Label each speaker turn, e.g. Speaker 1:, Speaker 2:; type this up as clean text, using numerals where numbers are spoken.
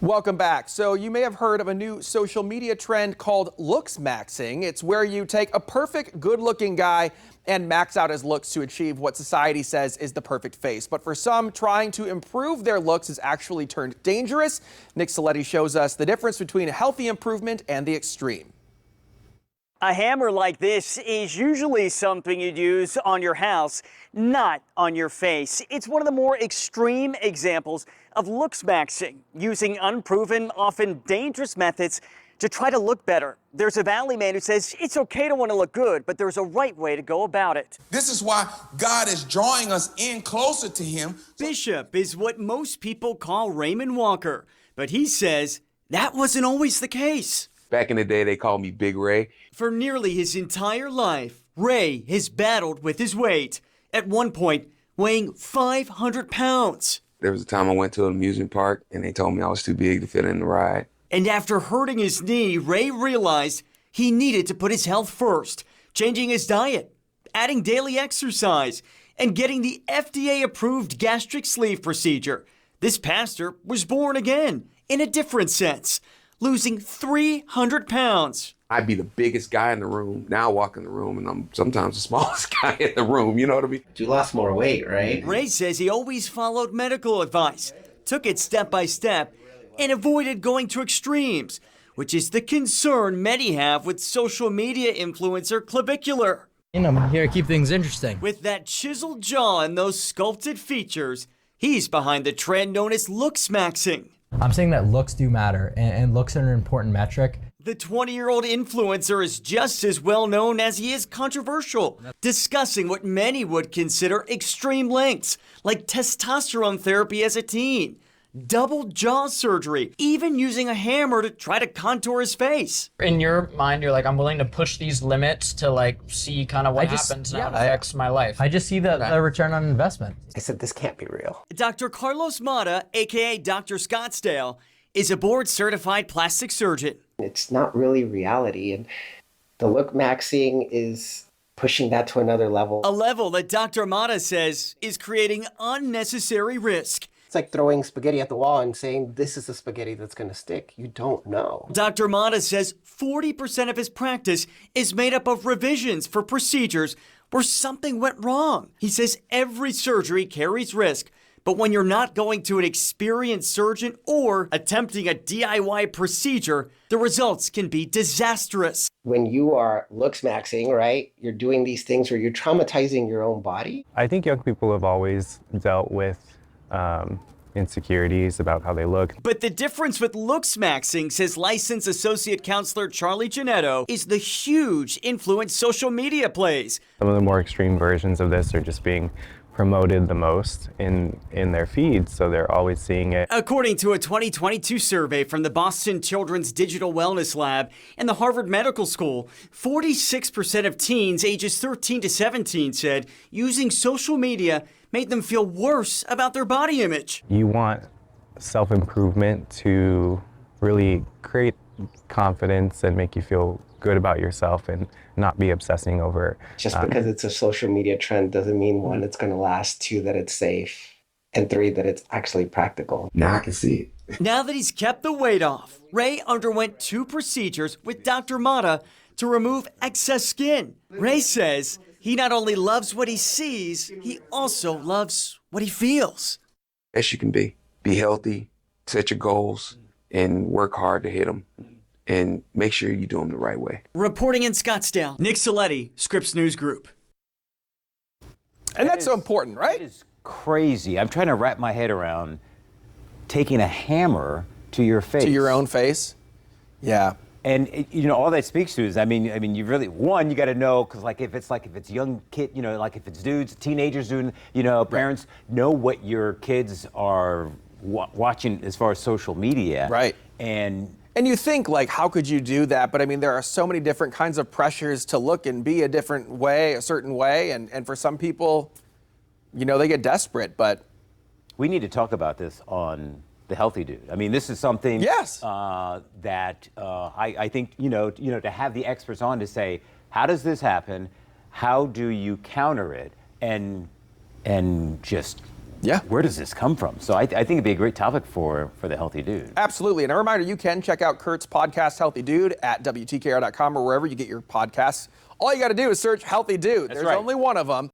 Speaker 1: Welcome back. So you may have heard of a new social media trend called looksmaxxing. It's where you take a perfect, good-looking guy and max out his looks to achieve what society says is the perfect face. But for some, trying to improve their looks has actually turned dangerous. Nick Saletti shows us the difference between a healthy improvement and the extreme.
Speaker 2: A hammer like this is usually something you'd use on your house, not on your face. It's one of the more extreme examples of looksmaxxing, using unproven, often dangerous methods to try to look better. There's a Valley man who says it's okay to want to look good, but there's a right way to go about it.
Speaker 3: This is why God is drawing us in closer to him.
Speaker 2: Bishop is what most people call Raymond Walker, but he says that wasn't always the case.
Speaker 4: Back in the day, they called me Big Ray.
Speaker 2: For nearly his entire life, Ray has battled with his weight, at one point weighing 500 pounds.
Speaker 4: There was a time I went to an amusement park and they told me I was too big to fit in the ride.
Speaker 2: And after hurting his knee, Ray realized he needed to put his health first, changing his diet, adding daily exercise, and getting the FDA-approved gastric sleeve procedure. This pastor was born again, in a different sense, losing 300 pounds.
Speaker 4: I'd be the biggest guy in the room. Now I walk in the room and I'm sometimes the smallest guy in the room, you know what I mean?
Speaker 5: You lost more weight, right?
Speaker 2: Ray says he always followed medical advice, took it step by step, and avoided going to extremes, which is the concern many have with social media influencer Clavicular.
Speaker 6: I'm here to keep things interesting.
Speaker 2: With that chiseled jaw and those sculpted features, he's behind the trend known as looksmaxxing.
Speaker 6: I'm saying that looks do matter, and looks are an important metric.
Speaker 2: The 20-year-old influencer is just as well known as he is controversial, discussing what many would consider extreme lengths, like testosterone therapy as a teen, double jaw surgery, even using a hammer to try to contour his face.
Speaker 7: In your mind, you're like, I'm willing to push these limits to like see kind of what happens and how it affects my life.
Speaker 6: I just see the return on investment.
Speaker 5: I said, this can't be real.
Speaker 2: Dr. Carlos Mata, aka Dr. Scottsdale, is a board-certified plastic surgeon.
Speaker 5: It's not really reality, and the look-maxing is pushing that to another level.
Speaker 2: A level that Dr. Mata says is creating unnecessary risk.
Speaker 5: It's like throwing spaghetti at the wall and saying, this is the spaghetti that's going to stick. You don't know.
Speaker 2: Dr. Mata says 40% of his practice is made up of revisions for procedures where something went wrong. He says every surgery carries risk, but when you're not going to an experienced surgeon or attempting a DIY procedure, the results can be disastrous.
Speaker 5: When you are looksmaxing, right, you're doing these things where you're traumatizing your own body.
Speaker 8: I think young people have always dealt with insecurities about how they look.
Speaker 2: But the difference with looksmaxxing, says licensed associate counselor Charlie Janetto, is the huge influence social media plays.
Speaker 8: Some of the more extreme versions of this are just being promoted the most in their feeds, so they're always seeing it.
Speaker 2: According to a 2022 survey from the Boston Children's Digital Wellness Lab and the Harvard Medical School, 46% of teens ages 13 to 17 said using social media made them feel worse about their body image.
Speaker 8: You want self-improvement to really create confidence and make you feel good about yourself and not be obsessing over.
Speaker 5: Just because it's a social media trend doesn't mean, one, it's going to last, two, that it's safe, and three, that it's actually practical.
Speaker 4: Now I can see it.
Speaker 2: Now that he's kept the weight off, Ray underwent 2 procedures with Dr. Mata to remove excess skin. Ray says he not only loves what he sees, he also loves what he feels.
Speaker 4: Best you can be. Be healthy, set your goals, and work hard to hit them. And make sure you do them the right way.
Speaker 2: Reporting in Scottsdale, Nick Saletti, Scripps News Group.
Speaker 1: And that's so important, right?
Speaker 9: It is crazy. I'm trying to wrap my head around taking a hammer to your face.
Speaker 1: To your own face? Yeah.
Speaker 9: And you know, all that speaks to is, I mean, you really, one, you got to know, because if it's young kid, you know, like if it's dudes, teenagers doing, you know, parents know what your kids are watching as far as social media.
Speaker 1: Right. And you think, like, how could you do that? But I mean, there are so many different kinds of pressures to look and be a different way, a certain way. And for some people, you know, they get desperate, but.
Speaker 9: We need to talk about this on The Healthy Dude. I mean, this is something that I think, you know, to have the experts on to say, how does this happen? How do you counter it? And just
Speaker 1: Yeah.
Speaker 9: where does this come from? So I think it'd be a great topic for the healthy dude.
Speaker 1: Absolutely. And a reminder, you can check out Kurt's podcast, Healthy Dude, at WTKR.com or wherever you get your podcasts. All you got to do is search Healthy Dude. There's
Speaker 9: right.
Speaker 1: only one of them.